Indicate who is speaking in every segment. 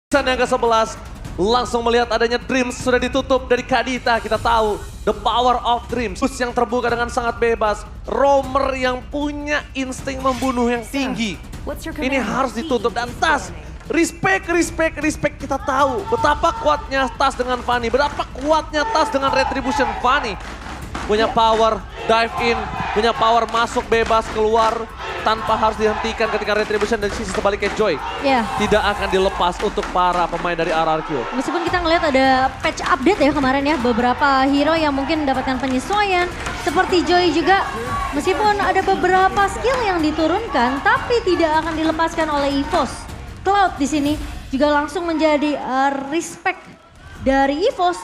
Speaker 1: Yang ke-11 langsung melihat adanya Dreams sudah ditutup dari Kadita. Kita tahu the power of Dreams. Bus yang terbuka dengan sangat bebas. Roamer yang punya insting membunuh yang tinggi. Ini harus ditutup dan Tas. Respect. Kita tahu betapa kuatnya Tas dengan Fanny. Berapa kuatnya Tas dengan Retribution. Fanny punya power dive in. Punya power masuk bebas keluar. Tanpa harus dihentikan ketika Retribution dari sisi sebaliknya Joy. Tidak akan dilepas untuk para pemain dari RRQ.
Speaker 2: Meskipun kita ngelihat ada patch update ya kemarin ya. Beberapa hero yang mungkin mendapatkan penyesuaian. Seperti Joy juga. Meskipun ada beberapa skill yang diturunkan. Tapi tidak akan dilepaskan oleh EVOS. Cloud di sini juga langsung menjadi respect dari EVOS.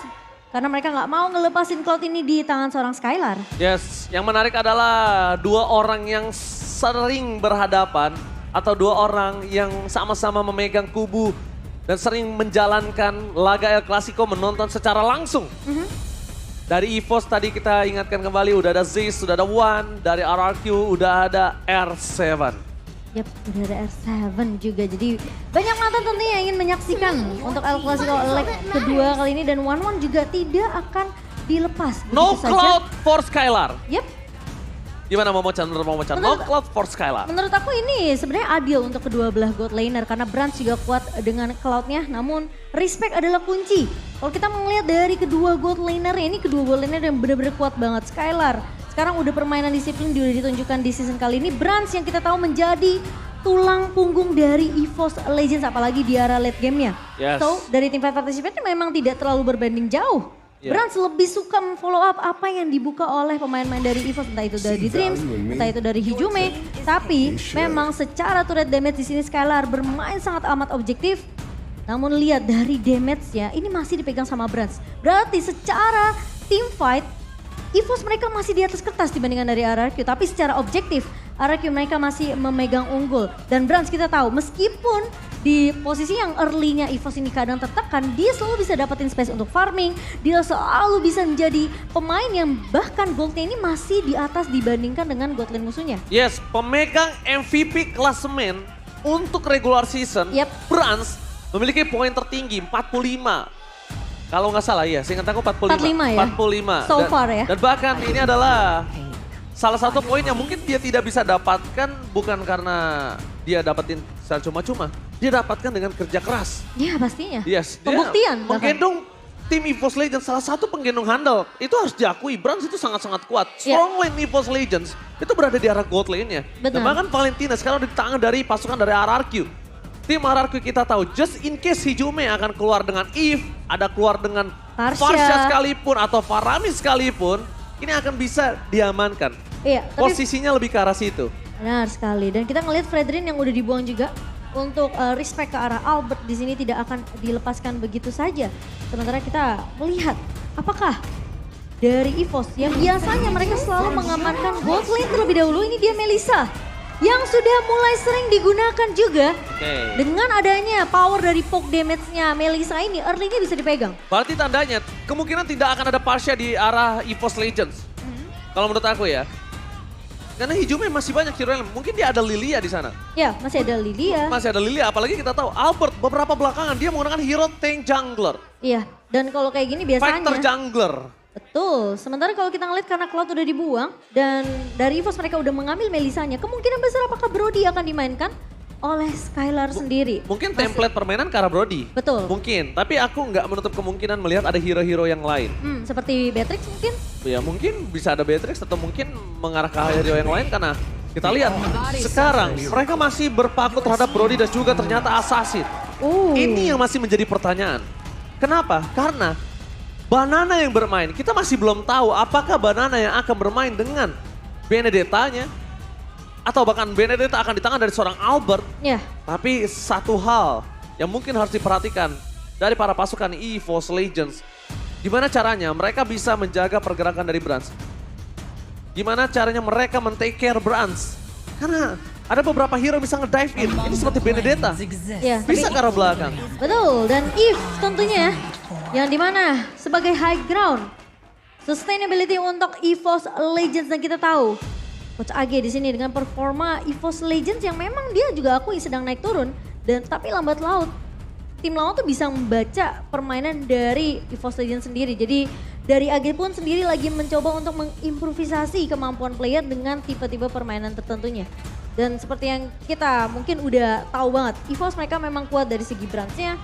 Speaker 2: Karena mereka nggak mau ngelepasin Cloud ini di tangan seorang Skylar.
Speaker 1: Yes, yang menarik adalah dua orang yang sering berhadapan atau dua orang yang sama-sama memegang kubu dan sering menjalankan laga El Clasico menonton secara langsung. Dari EVOS tadi kita ingatkan kembali udah ada Ziz, sudah ada One, dari RRQ udah ada R7.
Speaker 2: Yap, udah ada R7 juga. Jadi banyak mata tentunya yang ingin menyaksikan untuk El Clasico leg kedua kali ini. Dan One juga tidak akan dilepas.
Speaker 1: No Cloud for Skylar.
Speaker 2: Yap.
Speaker 1: Gimana Momochan? No Cloud for Skylar.
Speaker 2: Menurut aku ini sebenarnya adil untuk kedua belah God laner. Karena Branch juga kuat dengan Cloud-nya. Namun respect adalah kunci. Kalau kita melihat dari kedua God laner ini, kedua God laner yang benar-benar kuat banget. Skylar. Sekarang udah permainan disiplin udah ditunjukkan di season kali ini. Branch yang kita tahu menjadi tulang punggung dari EVOS Legends. Apalagi di era late game-nya.
Speaker 1: Yes.
Speaker 2: So dari tim fight participant memang tidak terlalu berbanding jauh. Branch lebih suka follow up apa yang dibuka oleh pemain-pemain dari EVOS. Entah itu dari Dreams, entah itu dari Hijume. Tapi memang secara turret damage di sini Skylar bermain sangat amat objektif. Namun lihat dari damage-nya ini masih dipegang sama Branch. Berarti secara team fight EVOS mereka masih di atas kertas dibandingkan dari RRQ. Tapi secara objektif RRQ mereka masih memegang unggul. Dan Branch kita tahu meskipun di posisi yang early-nya EVOS ini kadang tertekan, dia selalu bisa dapetin space untuk farming. Dia selalu bisa menjadi pemain yang bahkan goldnya ini masih di atas dibandingkan dengan god lane musuhnya.
Speaker 1: Yes, pemegang MVP klasemen untuk regular season, Branch memiliki poin tertinggi 45. Kalau nggak salah ya, seingat aku 45.
Speaker 2: 45 ya?
Speaker 1: 45.
Speaker 2: So far ya.
Speaker 1: Dan bahkan ini adalah salah satu poin yang mungkin dia tidak bisa dapatkan bukan karena dia dapetin secara cuma-cuma. Dia dapatkan dengan kerja keras.
Speaker 2: Ya pastinya.
Speaker 1: Yes.
Speaker 2: Pembuktian.
Speaker 1: Menggendong tim EVOS Legends, salah satu penggendong handal. Itu harus diakui, Branch itu sangat-sangat kuat. Strong lane EVOS Legends itu berada di arah gold lane-nya. Dan bahkan Valentina sekarang di tangan dari pasukan dari RRQ. Tim RRQ kita tahu, just in case Hijume akan keluar dengan Eve, ada keluar dengan Farsha sekalipun atau Farami sekalipun, ini akan bisa diamankan.
Speaker 2: Iya,
Speaker 1: posisinya lebih ke arah situ.
Speaker 2: Benar sekali. Dan kita ngelihat Fredrin yang udah dibuang juga untuk respect ke arah Albert di sini tidak akan dilepaskan begitu saja. Sementara kita melihat apakah dari EVOS yang biasanya mereka selalu mengamankan gold lane terlebih dahulu, ini dia Melissa. Yang sudah mulai sering digunakan juga. Dengan adanya power dari poke damage-nya Melissa ini, early-nya bisa dipegang.
Speaker 1: Berarti tandanya kemungkinan tidak akan ada Farsha di arah EVOS Legends. Kalau menurut aku ya. Karena Hijume masih banyak hero yang mungkin dia ada Lilia di sana.
Speaker 2: Ya, masih ada Lilia.
Speaker 1: Masih ada Lilia, apalagi kita tahu Albert beberapa belakangan dia menggunakan hero tank jungler.
Speaker 2: Iya, dan kalau kayak gini biasanya
Speaker 1: fighter jungler.
Speaker 2: Betul, sementara kalau kita ngeliat karena Cloud udah dibuang dan dari EVOS mereka udah mengambil Melissanya, kemungkinan besar apakah Brody akan dimainkan oleh Skylar sendiri.
Speaker 1: Mungkin template permainan ke arah Brody.
Speaker 2: Betul.
Speaker 1: Mungkin, tapi aku nggak menutup kemungkinan melihat ada hero-hero yang lain.
Speaker 2: Seperti Beatrix mungkin?
Speaker 1: Ya mungkin bisa ada Beatrix atau mungkin mengarah ke hero yang lain karena kita lihat sekarang mereka masih berpaku terhadap Brody dan juga ternyata Assassin. Ini yang masih menjadi pertanyaan. Kenapa? Karena Banana yang bermain, kita masih belum tahu apakah Banana yang akan bermain dengan Benedetta-nya. Atau bahkan Benedetta akan di tangan dari seorang Albert. Tapi satu hal yang mungkin harus diperhatikan dari para pasukan EVOS Legends. Gimana caranya mereka bisa menjaga pergerakan dari Branch. Gimana caranya mereka men-take care Branch. Karena ada beberapa hero bisa nge-dive in. Ini seperti Benedetta. Bisa ke arah belakang.
Speaker 2: Betul, dan Eve tentunya. Yang dimana sebagai high ground. Sustainability untuk EVOS Legends dan kita tahu. Coach AG di sini dengan performa EVOS Legends yang memang dia juga akui sedang naik turun. Dan tapi lambat laut tim lawan tuh bisa membaca permainan dari EVOS Legends sendiri. Jadi dari AG pun sendiri lagi mencoba untuk mengimprovisasi kemampuan player dengan tipe-tipe permainan tertentunya. Dan seperti yang kita mungkin udah tahu banget, EVOS mereka memang kuat dari segi branch-nya.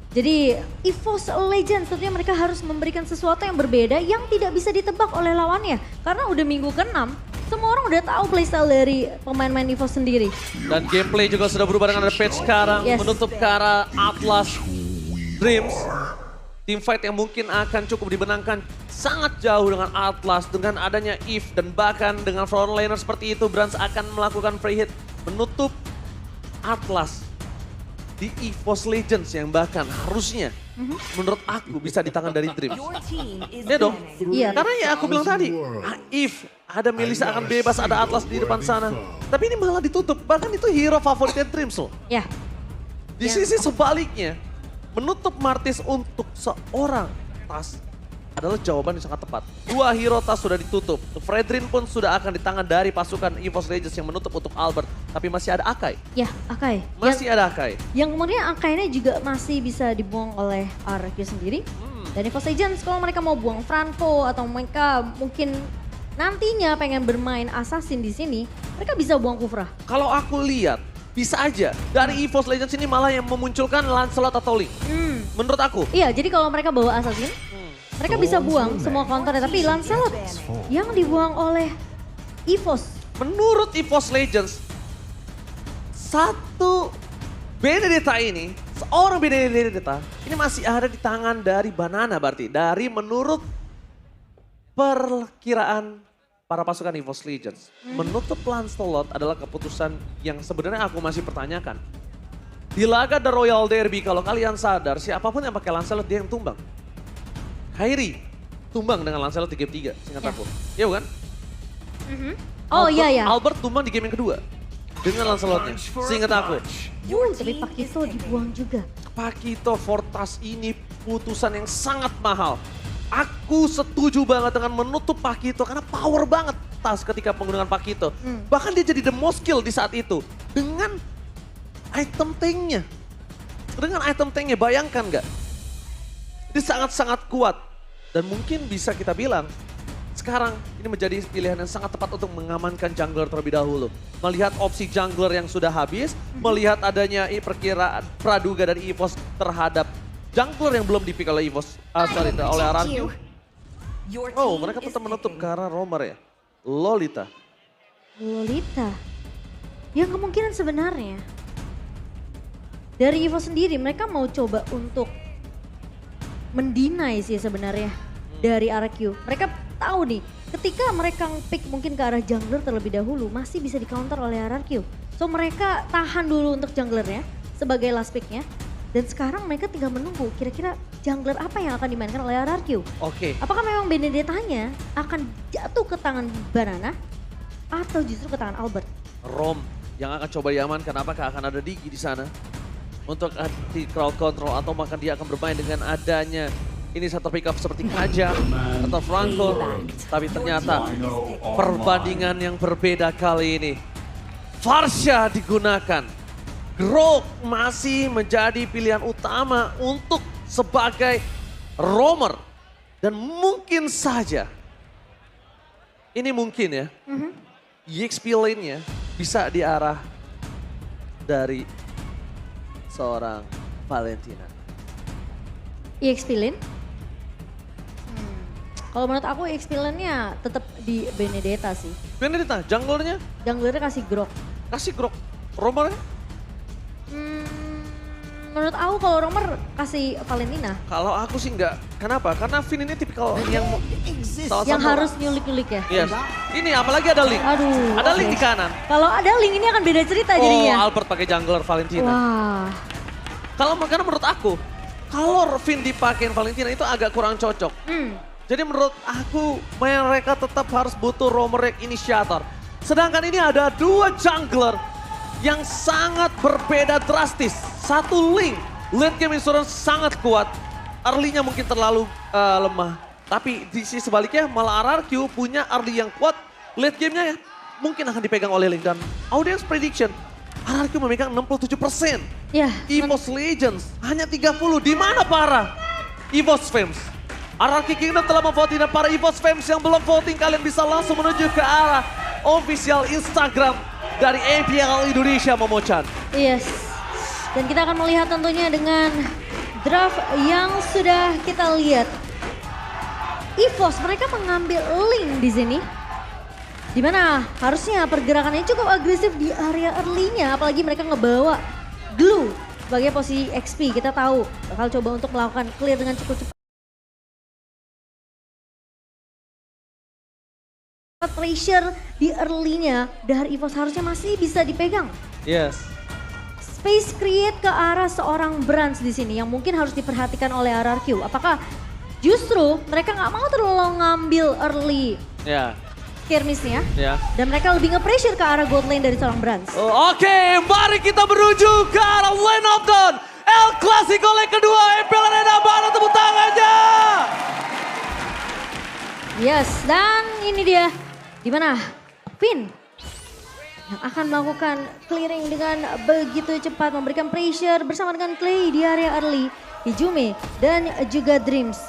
Speaker 2: Jadi EVOS Legends tentunya mereka harus memberikan sesuatu yang berbeda yang tidak bisa ditebak oleh lawannya. Karena udah minggu ke-6, semua orang udah tahu playstyle dari pemain-pemain EVOS sendiri.
Speaker 1: Dan gameplay juga sudah berubah dengan ada patch sekarang, menutup ke arah Atlas Dreams. Teamfight yang mungkin akan cukup dibenangkan sangat jauh dengan Atlas, dengan adanya Eve dan bahkan dengan frontliner seperti itu, Brans akan melakukan free hit menutup Atlas di EVOS Legends yang bahkan harusnya menurut aku bisa di tangan dari Dreams. Ya dong, karena ya aku bilang tadi, Eve, ada Melissa akan bebas, ada Atlas di depan sana. Tapi ini malah ditutup, bahkan itu hero favoritnya Dreams loh.
Speaker 2: Ya.
Speaker 1: Di sisi sebaliknya, menutup Martis untuk seorang Tas adalah jawaban yang sangat tepat. 2 hero Tas sudah ditutup. Fredrin pun sudah akan di tangan dari pasukan EVOS Legends yang menutup untuk Albert. Tapi masih ada Akai.
Speaker 2: Ya, Akai.
Speaker 1: Masih ada Akai.
Speaker 2: Yang kemudian Akainya juga masih bisa dibuang oleh RQ sendiri. Dan EVOS Legends kalau mereka mau buang Franco atau mereka mungkin nantinya pengen bermain Assassin di sini, mereka bisa buang Kufra.
Speaker 1: Kalau aku lihat, bisa aja dari EVOS Legends ini malah yang memunculkan Lancelot atau Link. Menurut aku.
Speaker 2: Iya, jadi kalau mereka bawa Assassin, mereka bisa buang semua counternya, tapi Lancelot yang dibuang oleh EVOS.
Speaker 1: Menurut EVOS Legends, satu Benedetta ini, seorang Benedetta, ini masih ada di tangan dari Banana berarti. Dari menurut perkiraan para pasukan EVOS Legends. Menutup Lancelot adalah keputusan yang sebenarnya aku masih pertanyakan. Di laga The Royal Derby, kalau kalian sadar, siapapun yang pakai Lancelot dia yang tumbang. Kairi tumbang dengan Lancelot di game 3, seingat aku. Iya bukan?
Speaker 2: Oh iya.
Speaker 1: Albert tumbang di game yang kedua. Dengan Lancelotnya, seingat aku.
Speaker 2: Tapi Pakito dibuang juga.
Speaker 1: Pakito Fortas ini putusan yang sangat mahal. Aku setuju banget dengan menutup Pakito karena power banget Tas ketika penggunaan Pakito. Bahkan dia jadi the most kill di saat itu. Dengan item tanknya. Dengan item tanknya, bayangkan nggak? Ini sangat-sangat kuat. Dan mungkin bisa kita bilang, sekarang ini menjadi pilihan yang sangat tepat untuk mengamankan jungler terlebih dahulu. Melihat opsi jungler yang sudah habis, melihat adanya perkiraan praduga dari EVOS terhadap jungler yang belum dipick oleh EVOS, oleh RRQ. Oh, mereka tetap menutup ke arah Romer ya. Lolita.
Speaker 2: Yang kemungkinan sebenarnya dari EVOS sendiri mereka mau coba untuk mendinai sih sebenarnya dari RQ. Mereka tahu nih, ketika mereka pick mungkin ke arah jungler terlebih dahulu, masih bisa di counter oleh RQ. So mereka tahan dulu untuk junglernya sebagai last picknya. Dan sekarang mereka tinggal menunggu kira-kira jungler apa yang akan dimainkan oleh RRQ.
Speaker 1: Oke.
Speaker 2: Apakah memang Benedettanya akan jatuh ke tangan Banana atau justru ke tangan Albert?
Speaker 1: Rom yang akan coba diamankan, apakah akan ada Digi di sana? Untuk di crowd control atau maka dia akan bermain dengan adanya ini satu pick up seperti Kaja atau Franco. Tapi ternyata perbandingan yang berbeda kali ini. Farsha digunakan. Grok masih menjadi pilihan utama untuk sebagai roamer. Dan mungkin saja, ini mungkin ya, EXP lane-nya bisa diarah dari seorang Valentina.
Speaker 2: EXP lane? Kalau menurut aku EXP lane-nya tetap di Benedetta sih.
Speaker 1: Benedetta, junglernya?
Speaker 2: Junglernya kasih Grok.
Speaker 1: Kasih Grok. Romernya?
Speaker 2: Menurut aku kalau Romer kasih Valentina.
Speaker 1: Kalau aku sih enggak. Kenapa? Karena Finn ini tipikal yang
Speaker 2: yang harus nyulik-nyulik ya?
Speaker 1: Yes. Ini apalagi ada Link.
Speaker 2: Aduh.
Speaker 1: Ada Link di kanan.
Speaker 2: Kalau ada Link ini akan beda cerita jadinya.
Speaker 1: Oh, Albert pakai jungler Valentina.
Speaker 2: Wah.
Speaker 1: Karena menurut aku, kalau Finn dipakein Valentina itu agak kurang cocok. Jadi menurut aku mereka tetap harus butuh Romer initiator. Sedangkan ini ada 2 jungler yang sangat berbeda drastis. Satu Link, late game insurance sangat kuat. Early-nya mungkin terlalu lemah. Tapi di sisi sebaliknya malah RRQ punya early yang kuat. Late game-nya ya mungkin akan dipegang oleh Link. Dan audience prediction, RRQ memegang 67%.
Speaker 2: Ya.
Speaker 1: EVOS Legends hanya 30. Di mana para EVOS fans? Araki Kingdom telah memvoting dan para EVOS fans yang belum voting kalian bisa langsung menuju ke arah official Instagram dari APL Indonesia, Momo-chan.
Speaker 2: Yes. Dan kita akan melihat tentunya dengan draft yang sudah kita lihat. EVOS mereka mengambil link di sini. Dimana harusnya pergerakannya cukup agresif di area early-nya. Apalagi mereka ngebawa Glue sebagai posisi XP. Kita tahu bakal coba untuk melakukan clear dengan cukup cepat. Pressure di early-nya dari EVOS harusnya masih bisa dipegang.
Speaker 1: Yes.
Speaker 2: Space create ke arah seorang Brands di sini yang mungkin harus diperhatikan oleh RRQ. Apakah justru mereka nggak mau terlalu ngambil early skirmish-nya, dan mereka lebih nge-pressure ke arah gold lane dari seorang Brands.
Speaker 1: Oke, mari kita menuju ke arah lane of dawn. El Clasico leg kedua, EPL Arena, mana tepuk tangannya?
Speaker 2: Yes, dan ini dia. Dimana Finn yang akan melakukan clearing dengan begitu cepat, memberikan pressure bersama dengan Clay di area early. Hijume dan juga Dreams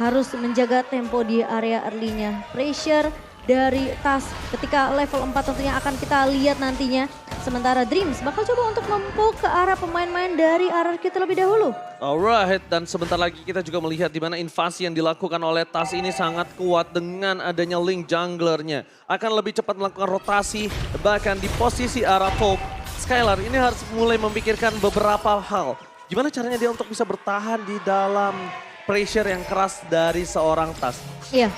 Speaker 2: harus menjaga tempo di area early-nya. Pressure dari Tas ketika level 4 tentunya akan kita lihat nantinya. Sementara Dreams bakal coba untuk mempuk ke arah pemain-pemain dari RRQ terlebih dahulu.
Speaker 1: Alright, dan sebentar lagi kita juga melihat di mana invasi yang dilakukan oleh Tas ini sangat kuat dengan adanya link junglernya. Akan lebih cepat melakukan rotasi, bahkan di posisi arah top. Skylar ini harus mulai memikirkan beberapa hal. Gimana caranya dia untuk bisa bertahan di dalam pressure yang keras dari seorang Tas.
Speaker 2: Iya.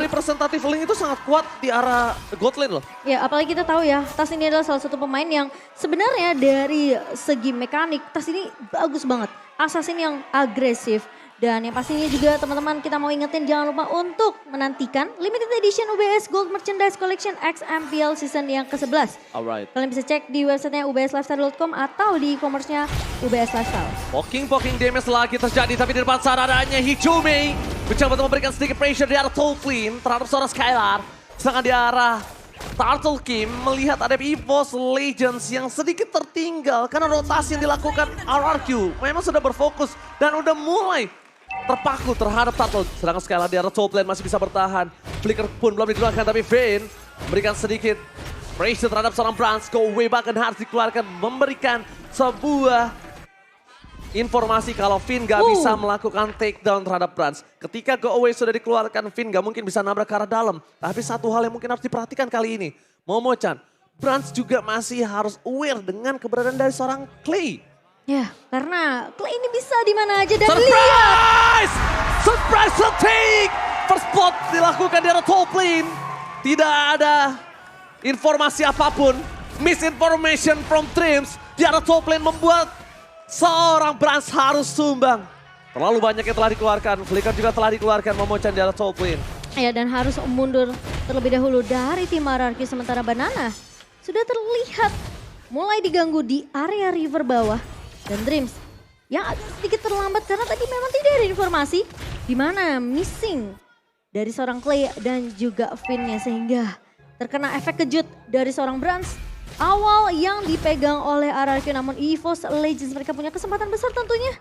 Speaker 1: Representatif link itu sangat kuat di arah god lane loh.
Speaker 2: Ya, apalagi kita tahu ya, Tas ini adalah salah satu pemain yang sebenarnya dari segi mekanik, Tas ini bagus banget. Assassin yang agresif. Dan yang pastinya juga teman-teman kita mau ingetin jangan lupa untuk menantikan Limited Edition UBS Gold Merchandise Collection XMPL Season yang ke-11.
Speaker 1: Alright.
Speaker 2: Kalian bisa cek di websitenya ubslifestyle.com atau di e-commerce-nya UBS Lifestyle.
Speaker 1: Poking damage lagi terjadi tapi di depan sana adanya Hijume. Mencoba untuk memberikan sedikit pressure di arah Top Lane terhadap seorang Skylar. Sedangkan di arah Turtle Kim melihat ada EVOS Legends yang sedikit tertinggal karena rotasi yang dilakukan RRQ. Memang sudah berfokus dan udah mulai terpaku terhadap Turtle. Sedangkan Skylar di arah top lane masih bisa bertahan. Flicker pun belum dikeluarkan tapi Vayne memberikan sedikit pressure terhadap seorang Brands. Go away bahkan harus dikeluarkan, memberikan sebuah informasi kalau Finn gak bisa melakukan takedown terhadap Brands. Ketika go away sudah dikeluarkan, Finn gak mungkin bisa nabrak ke arah dalam. Tapi satu hal yang mungkin harus diperhatikan kali ini, Momo-chan, Brands juga masih harus aware dengan keberadaan dari seorang Clay.
Speaker 2: Ya, karena Clay ini bisa di mana aja dan
Speaker 1: Surprise! Surprise take! First spot dilakukan di arah top lane. Tidak ada informasi apapun. Misinformation from Dreams di arah top lane membuat seorang Brands harus sumbang. Terlalu banyak yang telah dikeluarkan. Flicker juga telah dikeluarkan, Momo-chan di arah top lane.
Speaker 2: Ya, dan harus mundur terlebih dahulu dari tim RRQ. Sementara Banana sudah terlihat mulai diganggu di area river bawah. Dan Dreams yang agak sedikit terlambat karena tadi memang tidak ada informasi di mana missing dari seorang Clay dan juga Finn-nya sehingga terkena efek kejut dari seorang Brands. Awal yang dipegang oleh RRQ namun EVOS Legends mereka punya kesempatan besar tentunya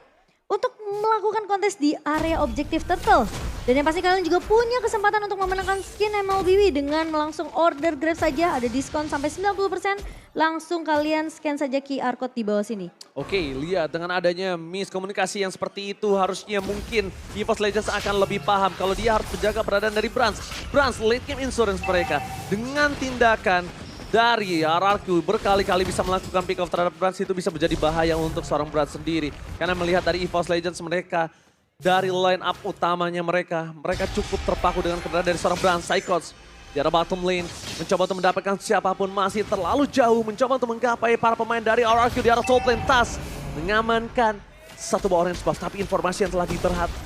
Speaker 2: untuk melakukan kontes di area objektif Turtle. Dan yang pasti kalian juga punya kesempatan untuk memenangkan skin MLBW dengan langsung order Grab saja. Ada diskon sampai 90%. Langsung kalian scan saja QR code di bawah sini.
Speaker 1: Oke, lihat dengan adanya miskomunikasi yang seperti itu harusnya mungkin EVOS Legends akan lebih paham kalau dia harus menjaga keberadaan dari Brands. Brands late game insurance mereka dengan tindakan dari RRQ berkali-kali bisa melakukan pick off terhadap Brands itu bisa menjadi bahaya untuk seorang Brands sendiri. Karena melihat dari EVOS Legends mereka dari line up utamanya mereka cukup terpaku dengan keberadaan dari seorang Brands. Psychots di arah bottom lane mencoba untuk mendapatkan siapapun masih terlalu jauh mencoba untuk menggapai para pemain dari RRQ di arah top lane. Tas mengamankan satu buah orange buff tapi informasi yang telah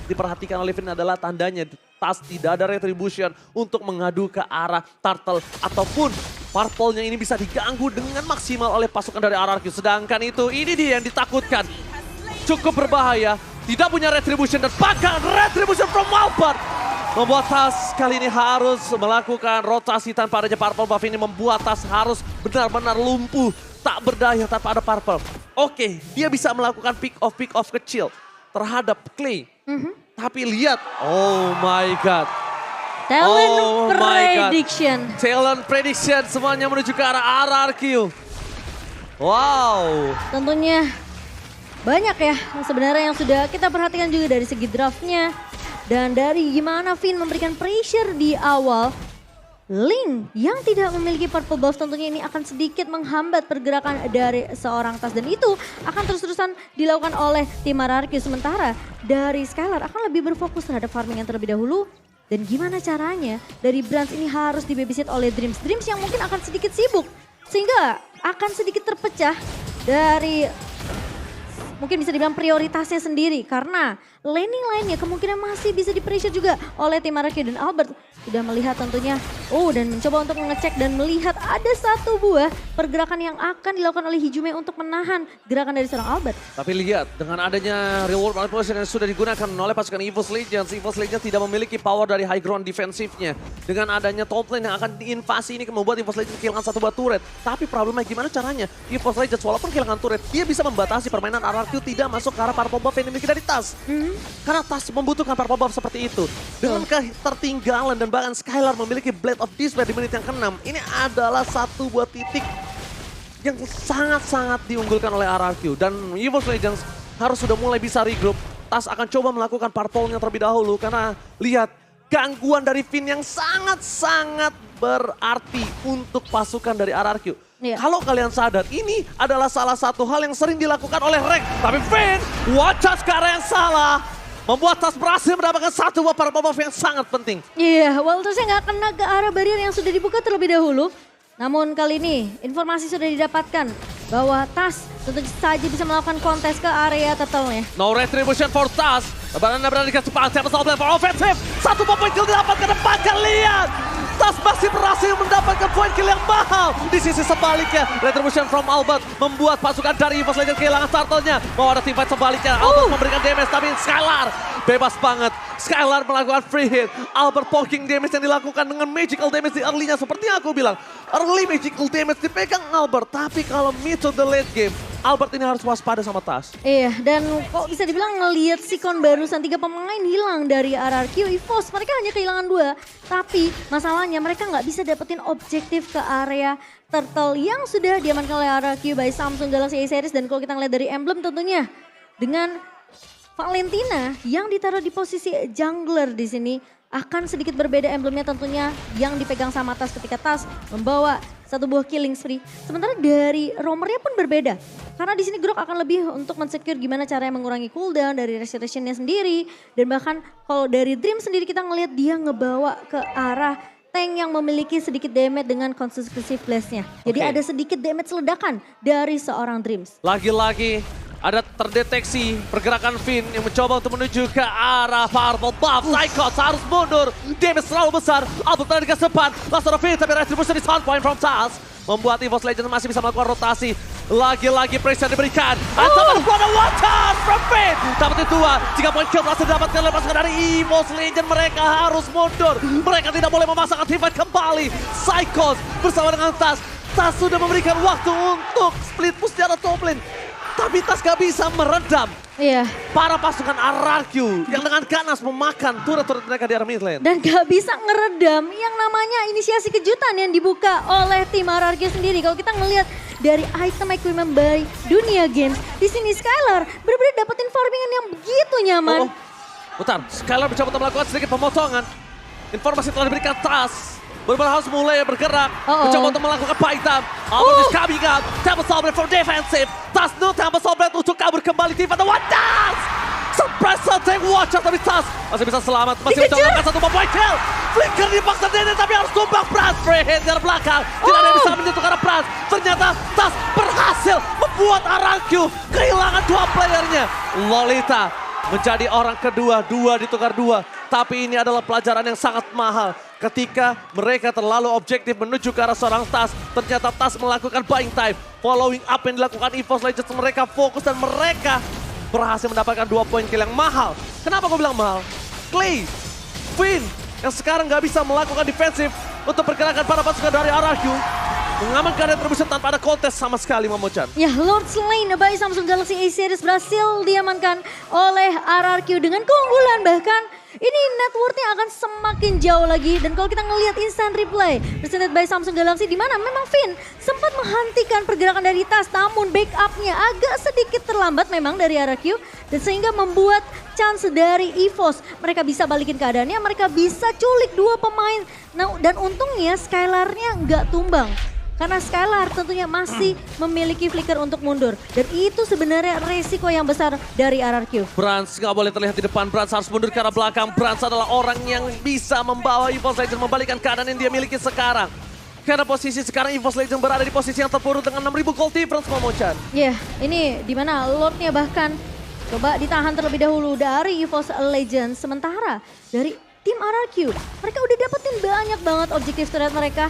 Speaker 1: diperhatikan oleh Finn adalah tandanya Tas tidak ada retribution untuk mengadu ke arah Turtle ataupun purple-nya ini bisa diganggu dengan maksimal oleh pasukan dari RRQ. Sedangkan ini dia yang ditakutkan. Cukup berbahaya, tidak punya retribution dan bahkan retribution from Walpert. Membuat Tas kali ini harus melakukan rotasi tanpa adanya purple buff ini membuat Tas harus benar-benar lumpuh tak berdaya tanpa ada Purple. Oke, dia bisa melakukan pick off kecil terhadap Clay. Tapi lihat, oh my god.
Speaker 2: Talent prediction.
Speaker 1: Talent prediction semuanya menuju ke arah RRQ. Wow.
Speaker 2: Tentunya banyak ya sebenarnya yang sudah kita perhatikan juga dari segi draftnya. Dan dari gimana Finn memberikan pressure di awal. Link yang tidak memiliki purple buff tentunya ini akan sedikit menghambat pergerakan dari seorang Tas. Dan itu akan terus-terusan dilakukan oleh tim RRQ. Sementara dari Skylar akan lebih berfokus terhadap farming yang terlebih dahulu. Dan gimana caranya dari Brands ini harus dibabysit oleh Dreams. Dreams yang mungkin akan sedikit sibuk. Sehingga akan sedikit terpecah dari mungkin bisa dibilang prioritasnya sendiri. Karena laning lainnya kemungkinan masih bisa di-pressure juga oleh tim RRQ. Dan Albert sudah melihat tentunya, dan mencoba untuk mengecek dan melihat ada satu buah pergerakan yang akan dilakukan oleh Hijume untuk menahan gerakan dari seorang Albert.
Speaker 1: Tapi lihat, dengan adanya reward manipulation yang sudah digunakan oleh pasukan EVOS Legends tidak memiliki power dari high ground defensifnya. Dengan adanya top lane yang akan diinvasi ini membuat EVOS Legends kehilangan satu buah turret. Tapi problemnya gimana caranya? EVOS Legends walaupun kehilangan turret, dia bisa membatasi permainan RRQ tidak masuk ke arah purple buff yang dimiliki dari Tas. Karena Tas membutuhkan purple buff seperti itu. Dengan ketertinggalan dan bahkan Skylar memiliki Blade of Despair di menit yang ke-6. Ini adalah satu buah titik yang sangat-sangat diunggulkan oleh RRQ. Dan EVOS Legends harus sudah mulai bisa regroup. Tas akan coba melakukan purple-nya terlebih dahulu. Karena lihat gangguan dari Finn yang sangat-sangat berarti untuk pasukan dari RRQ. Kalau kalian sadar, ini adalah salah satu hal yang sering dilakukan oleh Rek. Tapi Finn, wajah sekarang yang salah. Membuat Tas berhasil mendapatkan satu buah purple buff yang sangat penting.
Speaker 2: Iya, Waltusnya nggak kena ke arah barrier yang sudah dibuka terlebih dahulu. Namun kali ini informasi sudah didapatkan bahwa Tas tentu saja bisa melakukan kontes ke area turtle-nya.
Speaker 1: No retribution for Tas. Lebaran berada di kesempatan, siapa salah for offensive. Satu poin kill didapatkan depan kalian. Tas masih berhasil mendapatkan poin kill yang mahal. Di sisi sebaliknya, retribution from Albert membuat pasukan dari EVOS Legends kehilangan turtle-nya. Mau ada teamfight sebaliknya, Albert memberikan damage tapi Skylar bebas banget. Skylar melakukan free hit. Albert poking damage yang dilakukan dengan magical damage di early-nya. Seperti yang aku bilang, early magical damage dipegang Albert. Tapi kalau mid to the late game, Albert ini harus waspada sama Tas.
Speaker 2: Iya, dan kok bisa dibilang ngelihat Sikon barusan 3 pemain hilang dari RRQ EVOS. Mereka hanya kehilangan 2. Tapi masalahnya mereka nggak bisa dapetin objektif ke area turtle yang sudah diamankan oleh RRQ by Samsung Galaxy A Series. Dan kalau kita ngeliat dari emblem tentunya dengan Valentina yang ditaruh di posisi jungler di sini akan sedikit berbeda emblemnya tentunya yang dipegang sama Tas ketika Tas membawa satu buah killing spree. Sementara dari roamernya pun berbeda. Karena di sini Grok akan lebih untuk men-secure gimana caranya mengurangi cooldown dari restoration-nya sendiri. Dan bahkan kalau dari Dream sendiri kita ngelihat dia ngebawa ke arah tank yang memiliki sedikit damage dengan consecutive blast-nya. Jadi ada sedikit damage ledakan dari seorang Dreams.
Speaker 1: Lagi-lagi ada terdeteksi pergerakan Finn yang mencoba untuk menuju ke arah purple buff. Psychos harus mundur. Damage terlalu besar. Albert berada di kesepan. Langsung ada Finn tapi retribution di sound point from Tas. Membuat EVOS Legends masih bisa melakukan rotasi. Lagi-lagi pressure diberikan. Atau ada one touch from Finn. Dapat itu 2. 3 poin kill berhasil didapatkan oleh pasukan dari EVOS Legends. Mereka harus mundur. Mereka tidak boleh memasangkan teamfight kembali. Psychos bersama dengan Tas. Tas sudah memberikan waktu untuk split push secara top lane. Tapi Tas gak bisa meredam para pasukan RRQ yang dengan ganas memakan turret-turret mereka di arah mid lane.
Speaker 2: Dan gak bisa ngeredam yang namanya inisiasi kejutan yang dibuka oleh tim RRQ sendiri. Kalau kita ngelihat dari item equipment by Dunia Games, di sini Skylar benar-benar dapetin farmingan yang begitu nyaman.
Speaker 1: Bentar, Skylar mencoba untuk melakukan sedikit pemotongan. Informasi telah diberikan Tas. Benar-benar harus mulai bergerak. Mencoba untuk melakukan paitam. Albert is coming up. Temple Soulblade for defensive. Tas no Temple Soulblade untuk kabur kembali. Tim pada Wadas. Surprise attack Watcher tapi Tas masih bisa selamat. Masih bisa melakukan satu point kill. Flicker dipaksa Dede tapi harus tumbang Prans. Free hit dari belakang. Tidak ada yang bisa menyentuh karena Prans. Ternyata Tas berhasil membuat RRQ kehilangan 2 playernya. Lolita menjadi orang kedua. 2 ditukar 2. Tapi ini adalah pelajaran yang sangat mahal. Ketika mereka terlalu objektif menuju ke arah seorang Tas, ternyata Tas melakukan buying time. Following up yang dilakukan EVOS Legends, mereka fokus dan mereka berhasil mendapatkan 2 poin kill yang mahal. Kenapa gue bilang mahal? Clay, Finn yang sekarang gak bisa melakukan defensif untuk pergerakan para pasukan dari RRQ. mengamankan retribution tanpa ada kontes sama sekali, Momochan.
Speaker 2: Ya, Lord Slain by Samsung Galaxy A-Series berhasil diamankan oleh RRQ dengan keunggulan. Bahkan ini net worth-nya akan semakin jauh lagi. Dan kalau kita ngelihat instant replay presented by Samsung Galaxy, di mana memang Finn sempat menghentikan pergerakan dari Tas, namun backup-nya agak sedikit terlambat memang dari RRQ. Dan sehingga membuat chance dari EVOS. Mereka bisa balikin keadaannya, mereka bisa culik dua pemain. Nah, dan untungnya Skylar-nya nggak tumbang. Karena Skylar tentunya masih memiliki flicker untuk mundur. Dan itu sebenarnya resiko yang besar dari RRQ.
Speaker 1: Brans nggak boleh terlihat di depan, Brans harus mundur ke arah belakang. Brans adalah orang yang bisa membawa EVOS Legends membalikan keadaan yang dia miliki sekarang. Karena posisi sekarang EVOS Legends berada di posisi yang terpuruk dengan 6.000 gold difference, Momochan.
Speaker 2: Ya, ini dimana Lordnya bahkan coba ditahan terlebih dahulu dari EVOS Legends. Sementara dari tim RRQ, mereka udah dapetin banyak banget objektif turret mereka.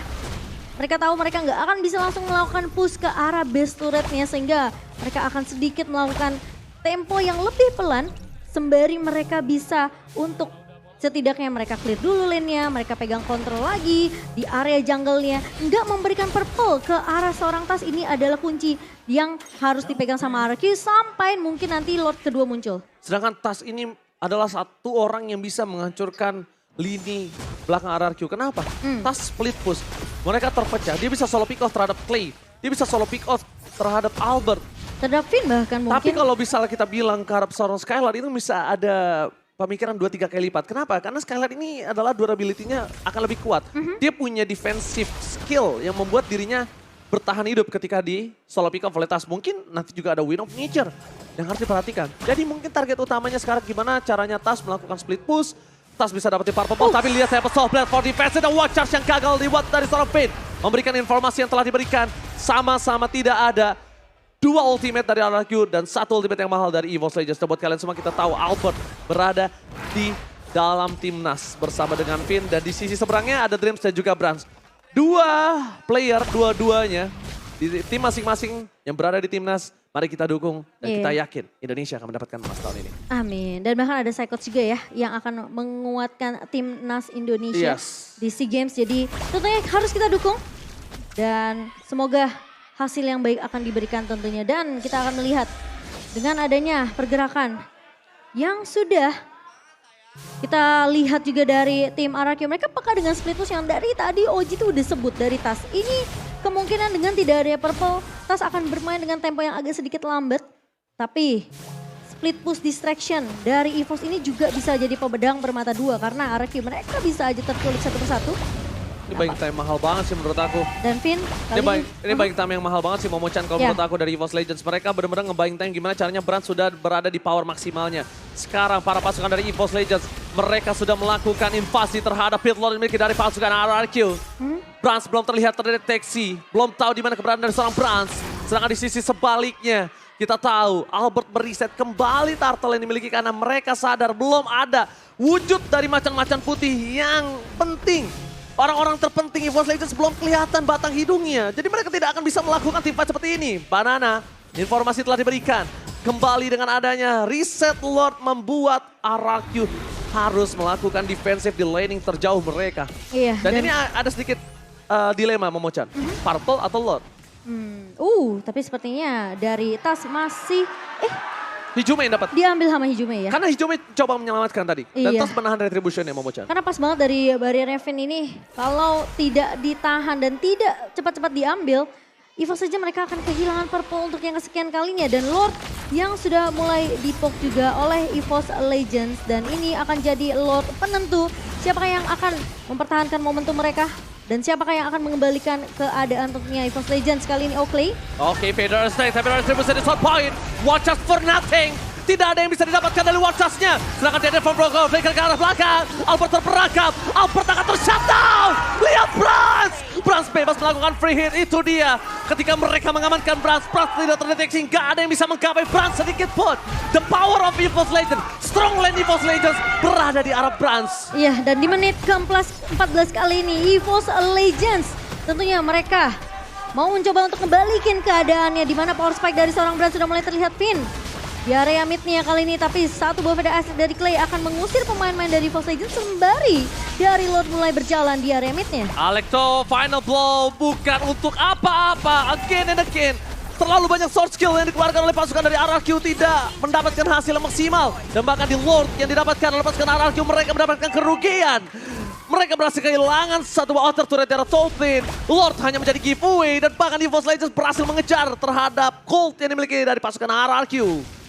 Speaker 2: Mereka tahu mereka nggak akan bisa langsung melakukan push ke arah base turretnya, sehingga mereka akan sedikit melakukan tempo yang lebih pelan sembari mereka bisa untuk setidaknya mereka clear dulu lane-nya, mereka pegang kontrol lagi di area jungle-nya. Nggak memberikan purple ke arah seorang Tas, ini adalah kunci yang harus dipegang sama RRQ sampai mungkin nanti Lord kedua muncul.
Speaker 1: Sedangkan Tas ini adalah satu orang yang bisa menghancurkan lini belakang RRQ. Kenapa? Tas split push. Mereka terpecah, dia bisa solo pick off terhadap Clay. Dia bisa solo pick off terhadap Albert.
Speaker 2: Terhadap Finn bahkan mungkin.
Speaker 1: Tapi kalau misalnya kita bilang ke arah seorang Skylar itu bisa ada pemikiran 2-3 kali lipat. Kenapa? Karena Skylar ini adalah durability-nya akan lebih kuat. Dia punya defensive skill yang membuat dirinya bertahan hidup ketika di solo pick off oleh Tas. Mungkin nanti juga ada Wind of Nature yang harus diperhatikan. Jadi mungkin target utamanya sekarang gimana caranya Tas melakukan split push. Tas bisa dapetin purple ball, tapi lihat saya soft blade for defense dan watch charge yang gagal dibuat dari seorang Finn. Memberikan informasi yang telah diberikan, sama-sama tidak ada. Dua ultimate dari RRQ dan satu ultimate yang mahal dari EVOS Legends. Dan buat kalian semua kita tahu Albert berada di dalam timnas bersama dengan Finn. Dan di sisi seberangnya ada Dreams dan juga Brans. Dua player, dua-duanya di tim masing-masing yang berada di timnas. Mari kita dukung dan kita yakin Indonesia akan mendapatkan emas tahun ini.
Speaker 2: Amin. Dan bahkan ada Psychots juga ya yang akan menguatkan timnas Indonesia di SEA Games. Jadi tentunya harus kita dukung dan semoga hasil yang baik akan diberikan tentunya. Dan kita akan melihat dengan adanya pergerakan yang sudah kita lihat juga dari tim RRQ. Mereka peka dengan split push yang dari tadi Oji tuh udah sebut dari Tas. Ini kemungkinan dengan tidak ada purple, Tas akan bermain dengan tempo yang agak sedikit lambat. Tapi split push distraction dari EVOS ini juga bisa jadi pemedang bermata dua. Karena RRQ mereka bisa aja terculik satu persatu.
Speaker 1: Ini buying time mahal banget sih menurut aku.
Speaker 2: Dan Finn
Speaker 1: ini buying time yang mahal banget sih Momochan kalau menurut aku dari EVOS Legends. Mereka benar-benar nge-buying time gimana caranya Brand sudah berada di power maksimalnya. Sekarang para pasukan dari EVOS Legends, mereka sudah melakukan invasi terhadap pit lord dimiliki dari pasukan RRQ. Brand belum terlihat terdeteksi, belum tahu di mana keberadaan dari seorang Brand. Sedangkan di sisi sebaliknya, kita tahu Albert mereset kembali turtle yang dimiliki karena mereka sadar belum ada wujud dari macan-macan putih yang penting. Orang-orang terpenting EVOS Legends belum kelihatan batang hidungnya. Jadi mereka tidak akan bisa melakukan teamfight seperti ini. Banana, informasi telah diberikan. Kembali dengan adanya reset Lord membuat RRQ harus melakukan defensif di laning terjauh mereka.
Speaker 2: Iya,
Speaker 1: dan ini ada sedikit dilema Momochan. Purple atau Lord?
Speaker 2: Tapi sepertinya dari Tas masih...
Speaker 1: Hijume yang dapat.
Speaker 2: Diambil sama Hijume ya.
Speaker 1: Karena Hijume coba menyelamatkan tadi. Dan
Speaker 2: Iya.
Speaker 1: Tas menahan retribution ya Momochan.
Speaker 2: Karena pas banget dari barrier Raven ini, kalau tidak ditahan dan tidak cepat-cepat diambil, EVOS saja mereka akan kehilangan purple untuk yang kesekian kalinya. Dan Lord yang sudah mulai dipoke juga oleh EVOS Legends. Dan ini akan jadi Lord penentu siapakah yang akan mempertahankan momentum mereka. Dan siapakah yang akan mengembalikan keadaan tentunya EVOS Legends kali ini Oakley.
Speaker 1: Oke, Vader Snake, tapi retribution di shot point. Watch us for nothing. Tidak ada yang bisa didapatkan dari watch us-nya. Sedangkan dia from Brogo, flicker ke arah belakang. Albert terperangkap, Albert akan ter-shutdown. Lihat Brans! Brans bebas melakukan free hit, itu dia. Ketika mereka mengamankan Brans, Brans tidak terdeteksi. Nggak ada yang bisa menggapai Brans sedikit pun. The power of EVOS Legends, strong lane EVOS Legends berada di arah Brans.
Speaker 2: Iya, dan di menit ke-14 kali ini EVOS Legends tentunya mereka mau mencoba untuk kembalikan keadaannya di mana power spike dari seorang Brand sudah mulai terlihat. Finn di area midnya kali ini. Tapi satu buah Feda Asset dari Clay akan mengusir pemain-pemain dari EVOS Legends sembari dari Lord mulai berjalan di area midnya.
Speaker 1: Alecto final blow bukan untuk apa-apa, again and again. Terlalu banyak sword skill yang dikeluarkan oleh pasukan dari RRQ tidak mendapatkan hasil yang maksimal. Dan bahkan di Lord yang didapatkan oleh pasukan RRQ mereka mendapatkan kerugian. Mereka berhasil kehilangan satu buah outer turret dari top lane. Lord hanya menjadi giveaway dan bahkan EVOS Legends berhasil mengejar terhadap gold yang dimiliki dari pasukan RRQ.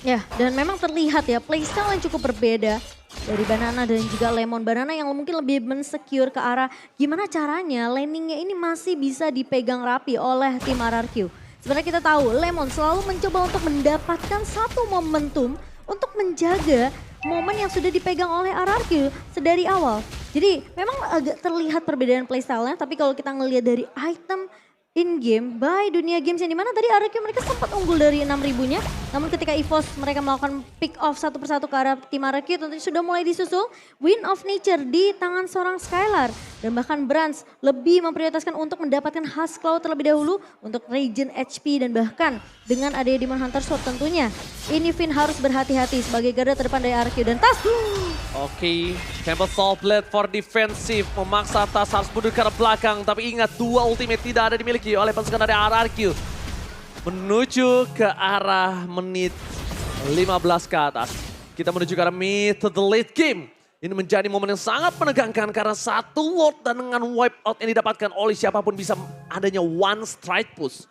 Speaker 2: Ya, dan memang terlihat ya playstyle yang cukup berbeda dari Banana dan juga Lemon. Banana yang mungkin lebih mensecure ke arah gimana caranya laningnya ini masih bisa dipegang rapi oleh tim RRQ. Sebenarnya kita tahu Lemon selalu mencoba untuk mendapatkan satu momentum untuk menjaga momen yang sudah dipegang oleh RRQ sedari awal. Jadi memang agak terlihat perbedaan playstyle-nya, tapi kalau kita ngelihat dari item in-game by Dunia Games yang dimana tadi RRQ mereka sempat unggul dari 6.000-nya. Namun ketika EVOS mereka melakukan pick off satu persatu ke arah tim RRQ tentunya sudah mulai disusul. Wind of Nature di tangan seorang Skylar. Dan bahkan Brands lebih memprioritaskan untuk mendapatkan Husk Claw terlebih dahulu untuk regen HP dan bahkan dengan adanya Demon Hunter Sword tentunya. Ini Finn harus berhati-hati sebagai garda terdepan dari RRQ dan Tas.
Speaker 1: Oke, Temple Soul Blade for defensive memaksa Tas harus mundur ke arah belakang. Tapi ingat dua ultimate tidak ada dimiliki oleh pasukan dari RRQ. Menuju ke arah menit 15 ke atas. Kita menuju ke arah mid to the late game. Ini menjadi momen yang sangat menegangkan karena satu Lord dan dengan wipe out yang didapatkan oleh siapapun bisa adanya one strike push.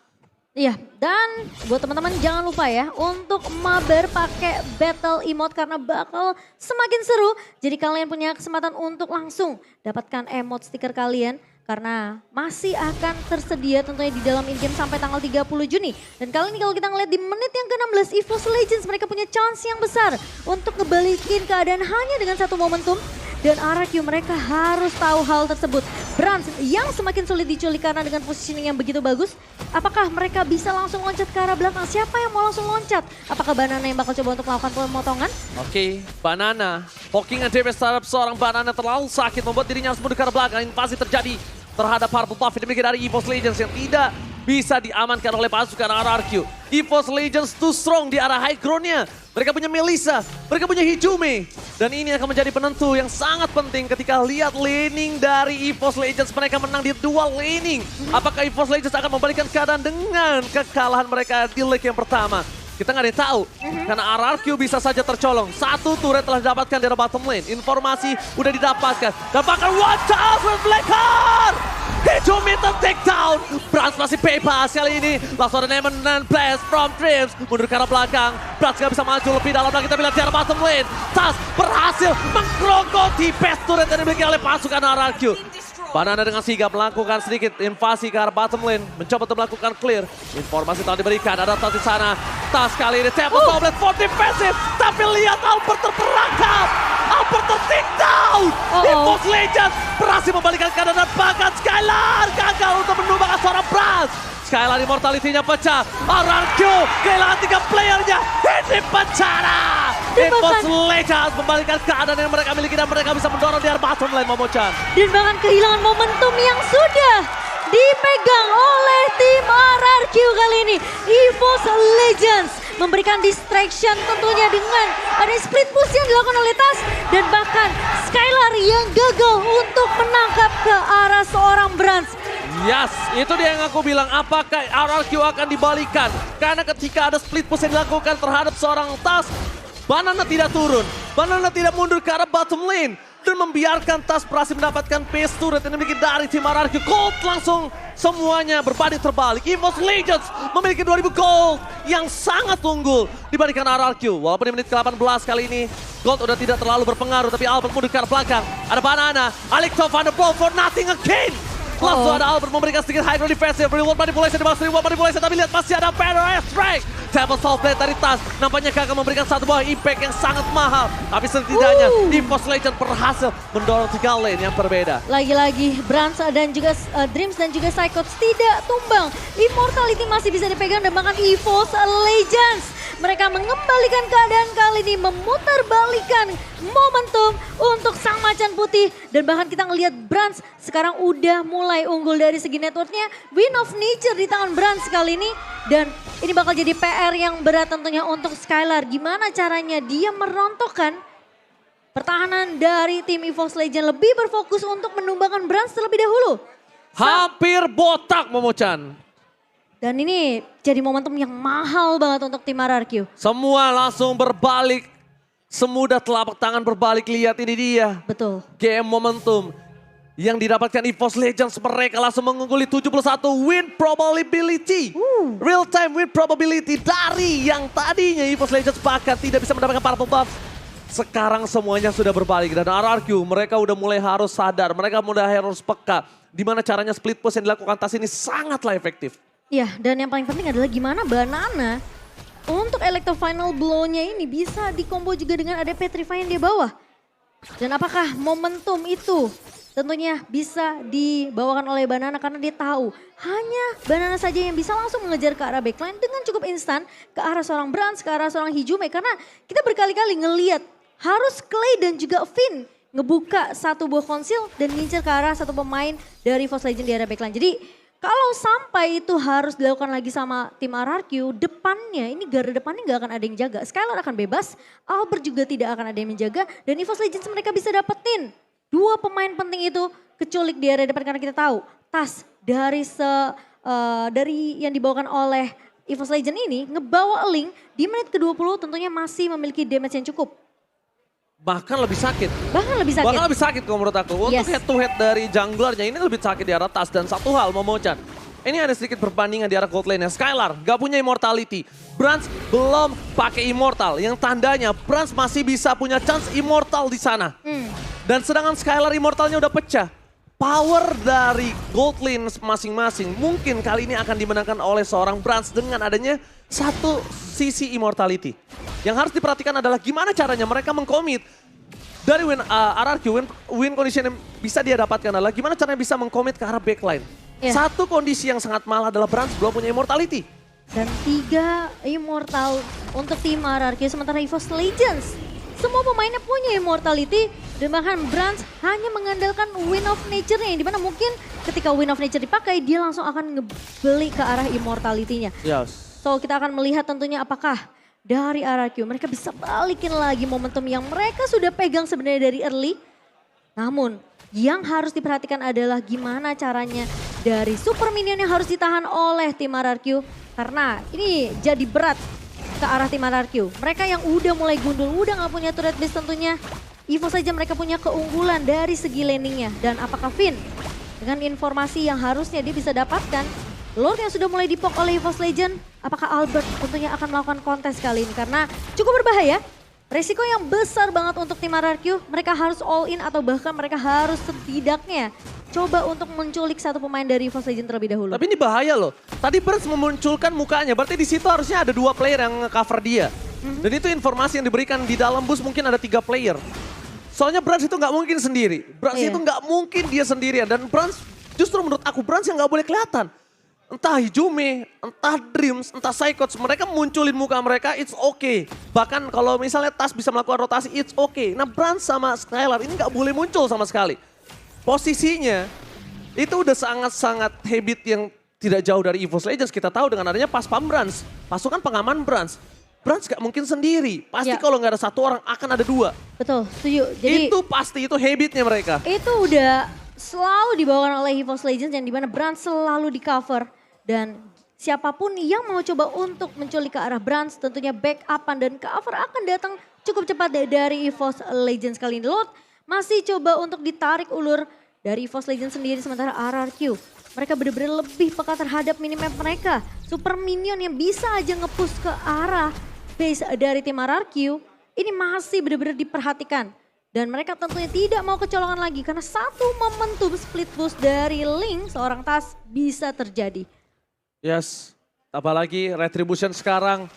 Speaker 2: Iya, dan buat teman-teman jangan lupa ya untuk mabar pakai battle emote karena bakal semakin seru. Jadi kalian punya kesempatan untuk langsung dapatkan emote stiker kalian karena masih akan tersedia tentunya di dalam in-game sampai tanggal 30 Juni. Dan kali ini kalau kita ngeliat di menit yang ke-16 EVOS Legends mereka punya chance yang besar untuk ngebalikin keadaan hanya dengan satu momentum. Dan RRQ mereka harus tahu hal tersebut. Brands yang semakin sulit diculik karena dengan positioning yang begitu bagus. Apakah mereka bisa langsung loncat ke arah belakang? Siapa yang mau langsung loncat? Apakah Banana yang bakal coba untuk melakukan pemotongan?
Speaker 1: Oke, Banana. Poking and damage terhadap seorang Banana terlalu sakit membuat dirinya harus mundur ke arah belakang. Invasi terjadi terhadap Purple Buff yang dimiliki dari EVOS Legends yang tidak bisa diamankan oleh pasukan RRQ. EVOS Legends too strong di arah high ground-nya. Mereka punya Melissa, mereka punya Hijume. Dan ini akan menjadi penentu yang sangat penting ketika lihat laning dari EVOS Legends. Mereka menang di dual laning. Apakah EVOS Legends akan membalikan keadaan dengan kekalahan mereka di leg yang pertama? Kita nggak ada yang tahu. Karena RRQ bisa saja tercolong. Satu turret telah didapatkan di bottom lane. Informasi udah didapatkan. Dan bahkan watch out with Blackheart! Hijume take down. Brands masih bebas kali ini. Langsung ada Eminent Blast from Dreams. Mundur ke arah belakang. Brands nggak bisa maju lebih dalam lagi. Kita lihat di arah bottom lane. Tas berhasil menggerogoti best turret yang dimiliki oleh pasukan RRQ. Banana dengan sigap melakukan sedikit invasi ke arah bottom lane. Mencoba untuk melakukan clear. Informasi telah diberikan. Ada Tas di sana. Tas kali ini Temple Soul Blade for defensive. Tapi lihat Albert terperangkap. Albert ter-take down. EVOS Legends berhasil membalikan keadaan dan bahkan Skylar gagal untuk menumbangkan seorang Brands. Skylar immortality-nya pecah. RRQ kehilangan 3 playernya. Ini penjara. EVOS Legends membalikan keadaan yang mereka miliki dan mereka bisa mendorong di arah bottom lane, Momo-chan.
Speaker 2: Dan bahkan kehilangan momentum yang sudah dipegang oleh tim RRQ kali ini. EVOS Legends memberikan distraction tentunya dengan ada split push yang dilakukan oleh Tas. Dan bahkan Skylar yang gagal untuk menangkap ke arah seorang Brands.
Speaker 1: Yes, itu dia yang aku bilang. Apakah RRQ akan dibalikan? Karena ketika ada split push yang dilakukan terhadap seorang Tas, Banana tidak turun. Banana tidak mundur ke arah bottom lane. Dan membiarkan Tas berhasil mendapatkan pace turret yang dimiliki dari tim RRQ. Gold langsung semuanya berbanding terbalik. EVOS Legends memiliki 2000 gold yang sangat unggul dibandingkan RRQ. Walaupun di menit ke-18 kali ini gold udah tidak terlalu berpengaruh. Tapi Albert mundur ke arah belakang. Ada Banana. Alecto Van der Ball for nothing again. Langsung ada Albert memberikan sedikit high ground defensive. Reward manipulation di bawah reward manipulation. Tapi lihat masih ada Banner Strike. Temple Soul Blade dari Tas. Nampaknya gagal memberikan satu buah impact yang sangat mahal. Tapi setidaknya EVOS Legends berhasil mendorong 3 lane yang berbeda.
Speaker 2: Lagi-lagi Brands dan juga Dreams dan juga Cyclops tidak tumbang. Immortality masih bisa dipegang dan bahkan EVOS Legends mereka mengembalikan keadaan kali ini, memutarbalikan momentum untuk sang macan putih. Dan bahkan kita ngelihat Brans sekarang udah mulai unggul dari segi networknya. Win of Nature di tangan Brans kali ini. Dan ini bakal jadi PR yang berat tentunya untuk Skylar. Gimana caranya dia merontokkan pertahanan dari tim EVOS Legends, lebih berfokus untuk menumbangkan Brans terlebih dahulu.
Speaker 1: Hampir botak Momochan.
Speaker 2: Dan ini jadi momentum yang mahal banget untuk tim RRQ.
Speaker 1: Semua langsung berbalik. Semudah telapak tangan berbalik, lihat ini dia.
Speaker 2: Betul.
Speaker 1: Game momentum yang didapatkan EVOS Legends, mereka langsung mengungguli 71 win probability. Real time win probability dari yang tadinya EVOS Legends bahkan tidak bisa mendapatkan purple buff. Sekarang semuanya sudah berbalik dan RRQ mereka udah mulai harus sadar, mereka udah harus peka. Dimana caranya split push yang dilakukan Tas ini sangatlah efektif.
Speaker 2: Iya, dan yang paling penting adalah gimana Banana untuk Electro Final Blow-nya ini bisa dikombo juga dengan ada Petrify yang di bawah. Dan apakah momentum itu tentunya bisa dibawakan oleh Banana karena dia tahu hanya Banana saja yang bisa langsung mengejar ke arah backline dengan cukup instan ke arah seorang Brans, ke arah seorang Hijume. Karena kita berkali-kali ngelihat harus Clay dan juga Finn ngebuka satu buah konsil dan ngincer ke arah satu pemain dari EVOS Legends di area backline. Jadi kalau sampai itu harus dilakukan lagi sama tim RRQ, depannya ini garda depannya nggak akan ada yang jaga. Skylar akan bebas, Albert juga tidak akan ada yang menjaga. Dan EVOS Legends mereka bisa dapetin dua pemain penting itu keculik di area depan karena kita tahu Tas dari yang dibawakan oleh EVOS Legends ini ngebawa Link di menit ke-20 tentunya masih memiliki damage yang cukup.
Speaker 1: Bahkan lebih sakit.
Speaker 2: Bahkan lebih sakit
Speaker 1: Kalau menurut aku. Untuk head to head dari junglernya ini lebih sakit di arah Tas. Dan satu hal Momochan. Ini ada sedikit perbandingan di arah gold lane-nya. Skylar gak punya immortality. Brans belum pakai immortal. Yang tandanya Brans masih bisa punya chance immortal di sana. Dan sedangkan Skylar immortalnya udah pecah. Power dari gold lane masing-masing mungkin kali ini akan dimenangkan oleh seorang Brans dengan adanya satu sisi immortality. Yang harus diperhatikan adalah gimana caranya mereka mengkomit dari RRQ, win condition yang bisa dia dapatkan adalah gimana caranya bisa mengkomit ke arah backline. Satu kondisi yang sangat mahal adalah Brans belum punya immortality.
Speaker 2: Dan 3 immortal untuk tim RRQ sementara EVOS Legends. Semua pemainnya punya immortality dan bahkan Brans hanya mengandalkan Win of Nature-nya. Yang dimana mungkin ketika Win of Nature dipakai dia langsung akan ngebeli ke arah immortality-nya. So kita akan melihat tentunya apakah dari RRQ mereka bisa balikin lagi momentum yang mereka sudah pegang sebenarnya dari early. Namun yang harus diperhatikan adalah gimana caranya dari super minion yang harus ditahan oleh tim RRQ. Karena ini jadi berat ke arah tim RRQ. Mereka yang udah mulai gundul, udah gak punya turret base tentunya. EVOS saja mereka punya keunggulan dari segi landingnya. Dan apakah Finn dengan informasi yang harusnya dia bisa dapatkan, Lord yang sudah mulai dipok oleh EVOS Legends, apakah Albert tentunya akan melakukan kontes kali ini? Karena cukup berbahaya, resiko yang besar banget untuk tim RRQ. Mereka harus all in atau bahkan mereka harus setidaknya coba untuk menculik satu pemain dari EVOS Legends terlebih dahulu.
Speaker 1: Tapi ini bahaya loh. Tadi Brans memunculkan mukanya, berarti di situ harusnya ada 2 player yang nge-cover dia. Dan itu informasi yang diberikan di dalam bus mungkin ada 3 player. Soalnya Brans itu nggak mungkin sendiri. Brans itu nggak mungkin dia sendirian. Dan Brans justru menurut aku Brans yang nggak boleh kelihatan. Entah Hijume, entah Dreams, entah Psychots, mereka munculin muka mereka, it's okay. Bahkan kalau misalnya Tas bisa melakukan rotasi, it's okay. Nah Brans sama Skylar ini nggak boleh muncul sama sekali. Posisinya itu udah sangat-sangat habit yang tidak jauh dari EVOS Legends. Kita tahu dengan adanya pas pam Brans, pasukan pengaman Brans. Brans gak mungkin sendiri, pasti kalau nggak ada 1 orang akan ada 2.
Speaker 2: Betul, setuju. Jadi
Speaker 1: itu pasti, itu habitnya mereka.
Speaker 2: Itu udah selalu dibawakan oleh EVOS Legends yang dimana Brans selalu di cover. Dan siapapun yang mau coba untuk menculik ke arah Brans tentunya backupan dan cover akan datang cukup cepat dari EVOS Legends kali ini. Lord masih coba untuk ditarik ulur dari EVOS Legends sendiri sementara RRQ. Mereka benar-benar lebih peka terhadap minimap mereka. Super minion yang bisa aja nge-push ke arah base dari tim RRQ ini masih benar-benar diperhatikan. Dan mereka tentunya tidak mau kecolongan lagi karena satu momentum split push dari Link seorang Tas bisa terjadi.
Speaker 1: Yes, apalagi retribution sekarang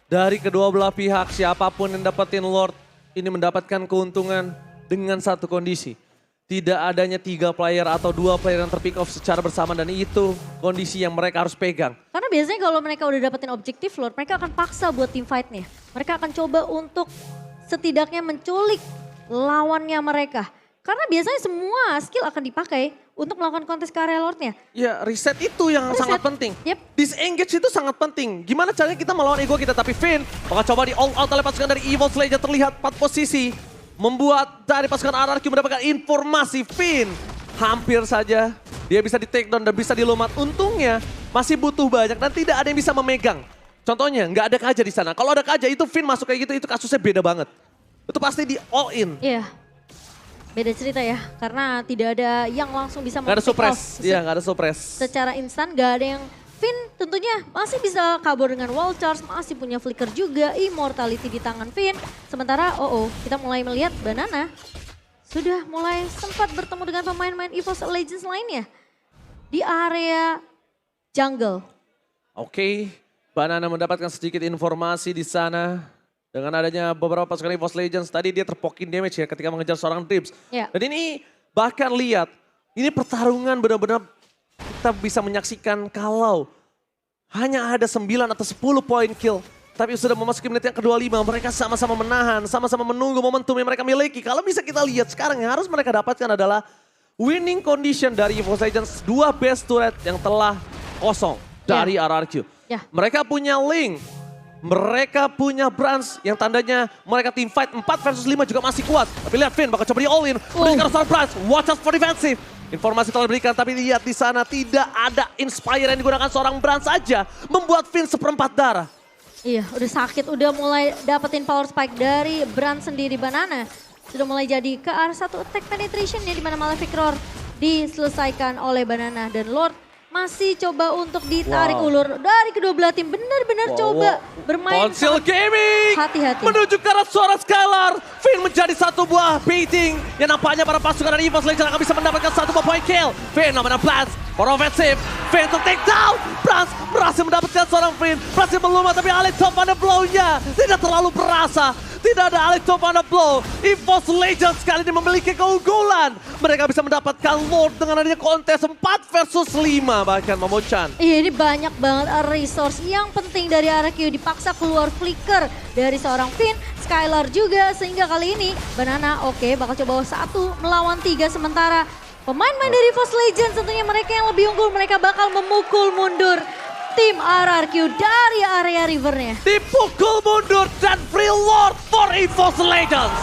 Speaker 1: dari kedua belah pihak, siapapun yang dapetin Lord ini mendapatkan keuntungan dengan satu kondisi. tidak adanya 3 player atau 2 player yang terpick off secara bersama dan itu kondisi yang mereka harus pegang.
Speaker 2: Karena biasanya kalau mereka udah dapetin objektif Lord, mereka akan paksa buat team fight-nya. Mereka akan coba untuk setidaknya menculik lawannya mereka. Karena biasanya semua skill akan dipakai untuk melakukan kontes ke area Lord-nya.
Speaker 1: Ya reset itu yang sangat penting. Disengage itu sangat penting. Gimana caranya kita melawan ego kita. Tapi Finn bakal coba di all out oleh pasukan dari Evil Legends. Terlihat 4 posisi. Membuat dari pasukan RRQ mendapatkan informasi. Finn hampir saja dia bisa di take down dan bisa dilumat. Untungnya masih butuh banyak dan tidak ada yang bisa memegang. Contohnya nggak ada Kaja di sana. Kalau ada Kaja itu Finn masuk kayak gitu itu kasusnya beda banget. Itu pasti di all in.
Speaker 2: Iya. Beda cerita ya, karena tidak ada yang langsung bisa
Speaker 1: Gak ada suppress, iya gak ada suppress.
Speaker 2: Secara instan gak ada yang, Finn tentunya masih bisa kabur dengan wall charge, masih punya flicker juga, immortality di tangan Finn. Sementara kita mulai melihat Banana sudah mulai sempat bertemu dengan pemain-pemain EVOS Legends lainnya di area jungle.
Speaker 1: Oke, Banana mendapatkan sedikit informasi di sana. Dengan adanya beberapa pasukan EVOS Legends, tadi dia terpokin damage ya ketika mengejar seorang Drips.
Speaker 2: Yeah.
Speaker 1: Dan ini bahkan lihat, ini pertarungan benar-benar kita bisa menyaksikan kalau hanya ada 9 atau 10 poin kill. Tapi sudah memasuki menit yang ke-25, mereka sama-sama menahan, sama-sama menunggu momentum yang mereka miliki. Kalau bisa kita lihat sekarang yang harus mereka dapatkan adalah winning condition dari EVOS Legends. 2 base turret yang telah kosong dari RRQ.
Speaker 2: Yeah.
Speaker 1: Mereka punya Link. Mereka punya Brans yang tandanya mereka team fight 4 versus 5 juga masih kuat. Tapi lihat Finn bakal coba di all in. Berikan seorang Brans, watch out for defensive. Informasi telah diberikan tapi lihat di sana tidak ada Inspire yang digunakan seorang Brans saja. Membuat Finn seperempat darah.
Speaker 2: Iya udah sakit, udah mulai dapetin power spike dari Brans sendiri. Banana sudah mulai jadi ke arah satu attack penetration ya, di mana Malefic Roar diselesaikan oleh Banana. Dan Lord masih coba untuk ditarik ulur dari kedua belah tim. Benar-benar coba bermain.
Speaker 1: Konsil Gaming
Speaker 2: hati-hati
Speaker 1: menuju ke arah suara Skylar. Finn menjadi satu buah baiting yang nampaknya para pasukan dari EVOS Legends akan bisa mendapatkan satu buah point kill. Finn namanya Blast for offensive. Finn untuk take down. Brans berhasil mendapatkan seorang Finn. Berhasil melumat tapi Alex Top on the blow-nya tidak terlalu berasa. Tidak ada Alex Top on the blow. EVOS Legends kali ini memiliki keunggulan. Mereka bisa mendapatkan Lord dengan adanya kontes 4 versus 5 bahkan Momochan.
Speaker 2: Iya ini banyak banget resource. Yang penting dari RRQ dipaksa keluar flicker dari seorang Finn. Skylar juga sehingga kali ini Banana bakal coba 1 melawan 3. Sementara pemain-pemain dari EVOS Legends tentunya mereka yang lebih unggul. Mereka bakal memukul mundur tim RRQ dari area rivernya.
Speaker 1: Dipukul mundur dan free Lord for EVOS Legends.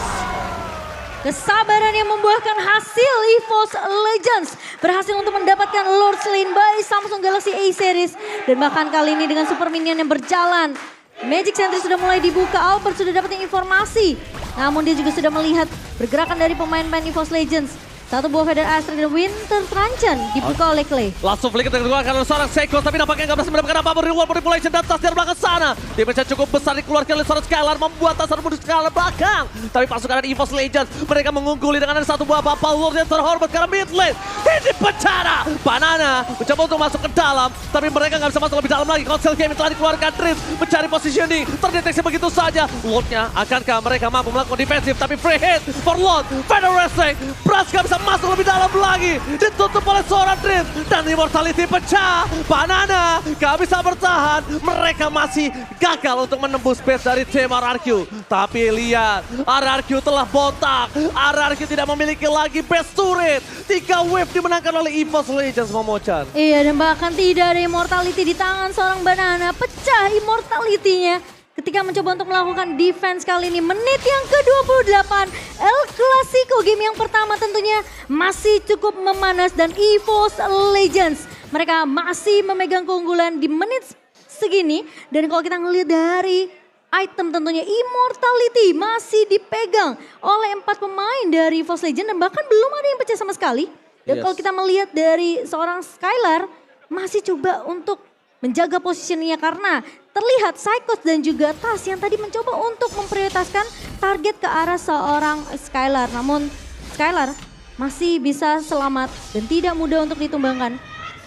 Speaker 2: Kesabaran yang membuahkan hasil. EVOS Legends berhasil untuk mendapatkan Lord Slain by Samsung Galaxy A Series. Dan bahkan kali ini dengan Super Minion yang berjalan, Magic Sentry sudah mulai dibuka. Albert sudah dapetin informasi. Namun dia juga sudah melihat pergerakan dari pemain-pemain EVOS Legends. Satu buah Feather Astrid dan Winter Truncheon dibuka oleh Clay.
Speaker 1: Langsung flicker dikeluarkan oleh seorang Seiko, tapi nampaknya nggak berhasil mendapatkan apa-apa. Reward manipulation dan tas dari belakang sana. Damage cukup besar dikeluarkan oleh seorang Skylar, membuat tas menuju Skylar belakang. Tapi pasukan dari EVOS Legends, mereka mengungguli dengan ada satu buah Bapak Lord yang terhormat karena mid lane. Ini pencara. Banana mencoba untuk masuk ke dalam, tapi mereka nggak bisa masuk lebih dalam lagi. Konsil Gaming telah dikeluarkan Drift, mencari positioning, terdeteksi begitu saja. Lordnya, akankah mereka mampu melakukan defensif, tapi free hit for Lord. Final Wrestling, Brass nggak bisa masuk lebih dalam lagi, ditutup oleh seorang Drift dan immortality pecah. Banana gak bisa bertahan, mereka masih gagal untuk menembus base dari tim RRQ. Tapi lihat, RRQ telah botak, RRQ tidak memiliki lagi base turret. 3 wave dimenangkan oleh EVOS Legends, Momochan.
Speaker 2: Iya dan bahkan tidak ada immortality di tangan seorang Banana, pecah immortality-nya. Ketika mencoba untuk melakukan defense kali ini, menit yang ke-28, El Clasico game yang pertama tentunya masih cukup memanas dan EVOS Legends mereka masih memegang keunggulan di menit segini. Dan kalau kita ngelihat dari item tentunya immortality masih dipegang oleh 4 pemain dari EVOS Legends dan bahkan belum ada yang pecah sama sekali. Dan kalau kita melihat dari seorang Skylar masih coba untuk menjaga posisinya karena terlihat Psychos dan juga Tas yang tadi mencoba untuk memprioritaskan target ke arah seorang Skylar. Namun Skylar masih bisa selamat dan tidak mudah untuk ditumbangkan.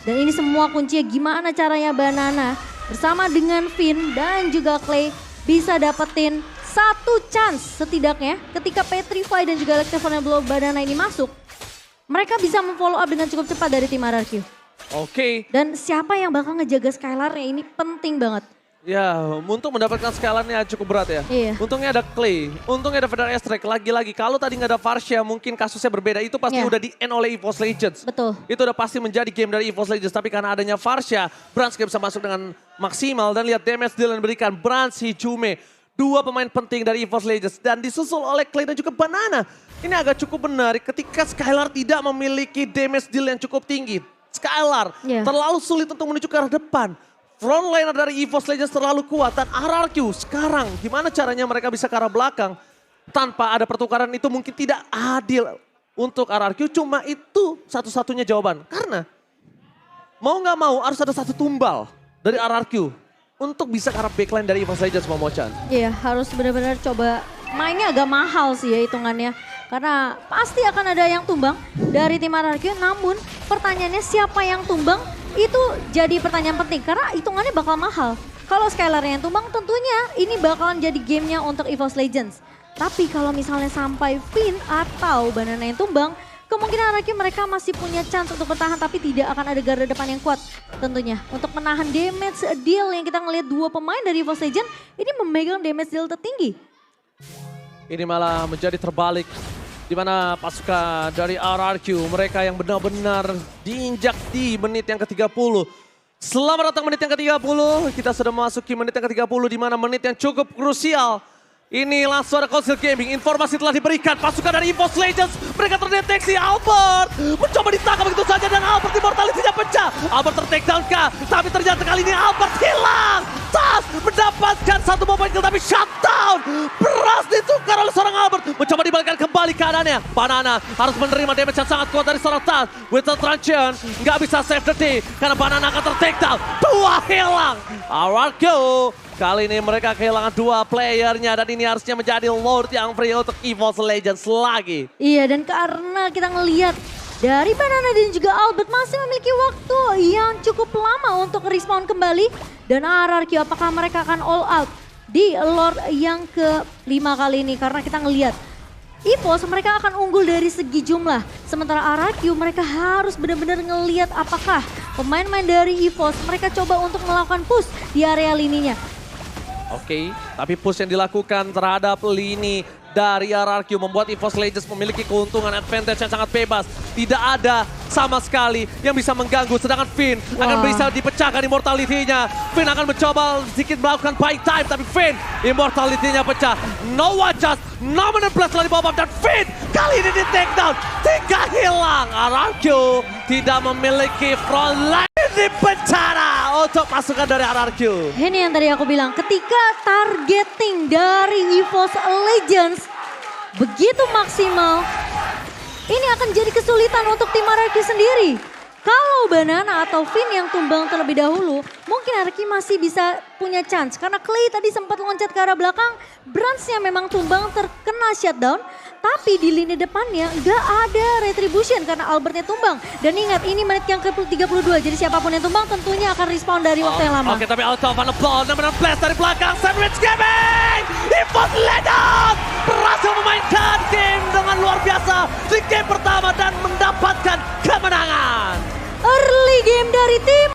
Speaker 2: Dan ini semua kuncinya gimana caranya Banana bersama dengan Finn dan juga Clay bisa dapetin satu chance setidaknya ketika Petrify dan juga Electrified Blow Banana ini masuk. mereka bisa memfollow up dengan cukup cepat dari tim RRQ.
Speaker 1: Oke.
Speaker 2: Dan siapa yang bakal ngejaga Skylar-nya ini penting banget.
Speaker 1: Ya, untuk mendapatkan scalarnya cukup berat ya.
Speaker 2: Iya.
Speaker 1: Untungnya ada Clay, untungnya ada Feder Estrek. Lagi-lagi, kalau tadi nggak ada Varsha mungkin kasusnya berbeda. Itu pasti
Speaker 2: Iya.
Speaker 1: udah di-end oleh EVOS Legends.
Speaker 2: Betul.
Speaker 1: Itu udah pasti menjadi game dari EVOS Legends. Tapi karena adanya Varsha, Brans gak bisa masuk dengan maksimal. Dan lihat damage deal yang diberikan. Brans, Hijume, dua pemain penting dari EVOS Legends. Dan disusul oleh Clay dan juga Banana. Ini agak cukup menarik ketika Skylar tidak memiliki damage deal yang cukup tinggi. Skylar terlalu sulit untuk menuju ke arah depan. Frontliner dari EVOS Legends terlalu kuat dan RRQ sekarang gimana caranya mereka bisa ke arah belakang tanpa ada pertukaran itu mungkin tidak adil untuk RRQ, cuma itu satu-satunya jawaban. Karena mau nggak mau harus ada satu tumbal dari RRQ untuk bisa ke arah backline dari EVOS Legends, Momochan.
Speaker 2: Iya, harus benar-benar coba mainnya agak mahal sih ya hitungannya. Karena pasti akan ada yang tumbang dari tim RRQ, namun pertanyaannya siapa yang tumbang? Itu jadi pertanyaan penting karena hitungannya bakal mahal. Kalau Skylar yang tumbang tentunya ini bakalan jadi gamenya untuk EVOS Legends. Tapi kalau misalnya sampai Finn atau Banana yang tumbang, kemungkinan RRQ mereka masih punya chance untuk bertahan tapi tidak akan ada garda depan yang kuat tentunya. Untuk menahan damage deal yang kita ngelihat dua pemain dari EVOS Legends ini memegang damage deal tertinggi.
Speaker 1: Ini malah menjadi terbalik. Di mana pasukan dari RRQ, mereka yang benar-benar diinjak di menit yang ke-30. Selamat datang menit yang ke-30, kita sudah memasuki menit yang ke-30 di mana menit yang cukup krusial. Inilah suara Council Gaming, informasi telah diberikan pasukan dari EVOS Legends. Mereka terdeteksi, Albert mencoba ditangkap begitu saja dan Albert immortality-nya pecah. Albert ter-takedown kah? Tapi ternyata kali ini Albert hilang. Tas mendapatkan satu mobile kill tapi shutdown. Beras ditukar oleh seorang Albert. Mencoba dibalikkan kembali keadaannya. Banana harus menerima damage yang sangat kuat dari seorang Tas. Without Truncheon nggak bisa save the day karena Banana akan ter-takedown. Dua hilang. RRQ. Kali ini mereka kehilangan dua playernya dan ini harusnya menjadi Lord yang free untuk EVOS Legends lagi.
Speaker 2: Iya, dan karena kita ngelihat dari Banana dan juga Albert masih memiliki waktu yang cukup lama untuk respawn kembali. Dan RRQ apakah mereka akan all out di Lord yang ke-5 kali ini. Karena kita ngelihat EVOS mereka akan unggul dari segi jumlah. Sementara RRQ mereka harus benar-benar ngelihat apakah pemain-pemain dari EVOS mereka coba untuk melakukan push di area lininya.
Speaker 1: Oke, tapi push yang dilakukan terhadap lini dari RRQ membuat EVOS Legends memiliki keuntungan advantage yang sangat bebas. Tidak ada sama sekali yang bisa mengganggu, sedangkan Finn akan bisa dipecahkan immortality-nya. Finn akan mencoba sedikit melakukan buy time, tapi Finn immortality-nya pecah. No one just, no man plus telah dibawa dan Finn kali ini di takedown. 3 hilang, RRQ tidak memiliki front line di bencana untuk pasukan dari RRQ.
Speaker 2: Ini yang tadi aku bilang, ketika targeting dari EVOS Legends begitu maksimal, ini akan jadi kesulitan untuk tim RRQ sendiri. Kalau Banana atau Finn yang tumbang terlebih dahulu, mungkin RRQ masih bisa punya chance. Karena Clay tadi sempat loncat ke arah belakang, Brans-nya memang tumbang terkena shutdown. Tapi di lini depannya nggak ada retribution karena Albertnya tumbang. Dan ingat ini menit yang ke-32, jadi siapapun yang tumbang tentunya akan respawn dari waktu yang lama.
Speaker 1: Oke, tapi out of the ball, benar-benar blast dari belakang, Sandwich Gaming! EVOS Legends berhasil memainkan game dengan luar biasa di game pertama dan mendapatkan kemenangan.
Speaker 2: Early game dari tim